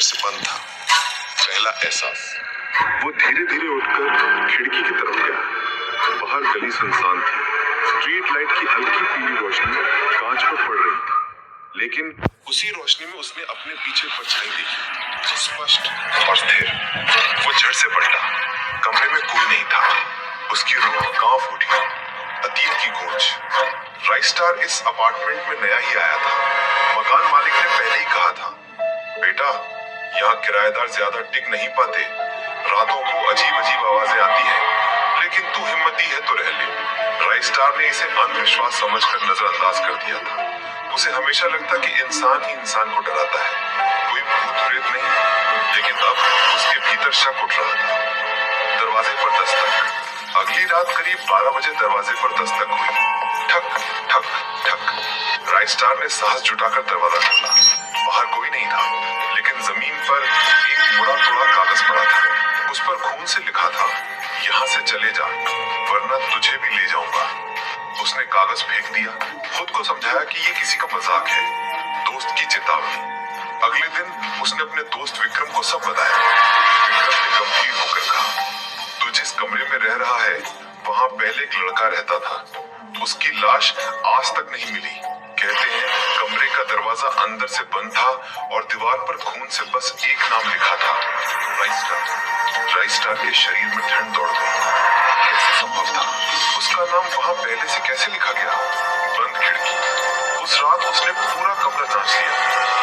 अंदर से बंद था। पहला एहसास, वो धीरे धीरे उठकर खिड़की की तरफ गया। बाहर गली सुनसान थी। स्ट्रीट लाइट की हल्की पीली रोशनी कांच पर पड़ रही थी, लेकिन उसी रोशनी में उसने अपने पीछे परछाई देखी, स्पष्ट और स्थिर। वो झट से पलटा। कमरे में कोई नहीं था। उसकी रूह कांप उठी। अतीत की गूंज। राइस्टार इस अपार्टमेंट में नया ही आया था। मकान मालिक ने पहले ही कहा था, बेटा, यहाँ किराएदार ज्यादा टिक नहीं पाते। रातों को अजीब अजीब आवाजें आती हैं, लेकिन तू हिम्मती है तो रह ले। राइस्टार ने इसे अंधविश्वास समझकर नजरअंदाज कर दिया था। उसे हमेशा लगता कि इंसान ही इंसान को डराता है, कोई भूत प्रेत नहीं। लेकिन अब उसके भीतर शक उठ रहा था। दरवाजे पर दस्तक। अगली रात करीब 12 बजे दरवाजे पर दस्तक हुई। ठक ठक ठक। राइस्टार ने साहस जुटाकर दरवाजा खोला। बाहर कोई नहीं था, लेकिन जमीन पर एक मुड़ा तोड़ा कागज पड़ा था। उस पर खून से लिखा था, यहाँ से चले जा, वरना तुझे भी ले जाऊंगा। उसने कागज फेंक दिया। खुद को समझाया कि ये किसी का मजाक है, दोस्त की चेतावनी। अगले दिन उसने अपने दोस्त विक्रम को सब बताया। विक्रम ने गंभीर होकर कहा, तू जिस कमरे में रह रहा है, वहां पहले एक लड़का रहता था। उसकी लाश आज तक नहीं मिली। कहते हैं कमरे का दरवाजा अंदर से बंद था और दीवार पर खून से बस एक नाम लिखा था, राइस्टार। राइस्टार के शरीर में ठंड दौड़ गई। कैसे संभव था? उसका नाम वहां पहले से कैसे लिखा गया? बंद खिड़की। उस रात उसने पूरा कमरा जांच लिया।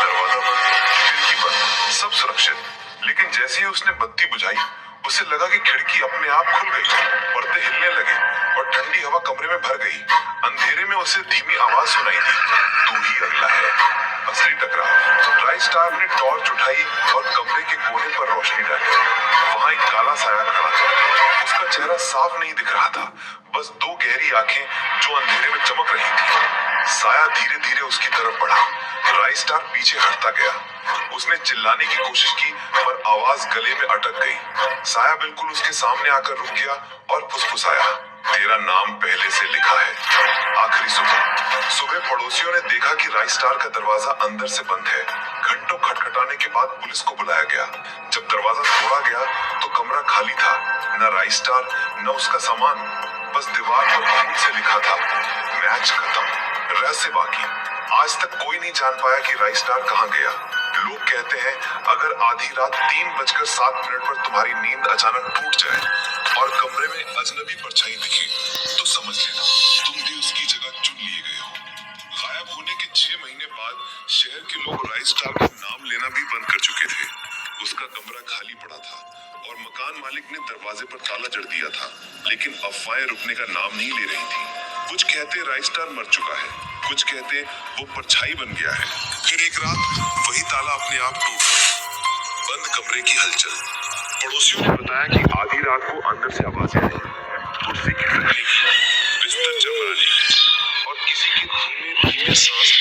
दरवाजा बंद, खिड़की बंद, सब सुरक्षित। लेकिन जैसे ही उसने बत्ती बुझाई, उसे लगा कि खिड़की अपने आप खुल गई, पर्दे हिलने लगे और ठंडी हवा कमरे में भर गई। अंधेरे में उसे धीमी आवाज सुनाई दी, तू ही अगला है। असली टकराव। राइस्टार ने टॉर्च उठाई और कमरे के कोने पर रोशनी डाली। वहां एक काला साया खड़ा था। उसका चेहरा साफ नहीं दिख रहा था, बस दो गहरी आंखें जो अंधेरे में चमक रही थी। साया धीरे धीरे उसकी तरफ बढ़ा। राइस्टार पीछे हटता गया। उसने चिल्लाने की कोशिश की, पर आवाज गले में अटक गई। साया बिल्कुल उसके सामने आकर रुक गया और फुसफुसाया, तेरा नाम पहले से लिखा है। आखिरी सुबह। सुबह पड़ोसियों ने देखा कि राइस्टार का दरवाजा अंदर से बंद है। घंटों खटखटाने के बाद पुलिस को बुलाया गया। जब दरवाजा तोड़ा गया तो कमरा खाली था। न राइस्टार, न उसका सामान, बस दीवार पर खून से लिखा था, मैच खत्म, रहस्य बाकी। आज तक कोई नहीं जान पाया कि राइस्टार कहाँ गया। लोग कहते हैं अगर आधी रात 3:07 पर तुम्हारी नींद अचानक टूट जाए और कमरे में अजनबी परछाई दिखे, तो समझ लेना तुम भी उसकी जगह चुन लिए गए हो। गायब होने के 6 महीने बाद शहर के लोग राइस्टार का नाम लेना भी बंद कर चुके थे। उसका कमरा खाली पड़ा था और मकान मालिक ने दरवाजे पर ताला जड़ दिया था, लेकिन अफवाहें रुकने का नाम नहीं ले रही थी। कुछ कहते राइस्टार मर चुका है, कुछ कहते वो परछाई बन गया है। फिर एक रात वही ताला अपने आप टूट गया। बंद कमरे की हलचल। पड़ोसियों ने बताया कि आधी रात को अंदर से आवाजें आई, कुर्सी खिसकने की, बिस्तर चमकाने की और किसी की धीमे धीमे सांस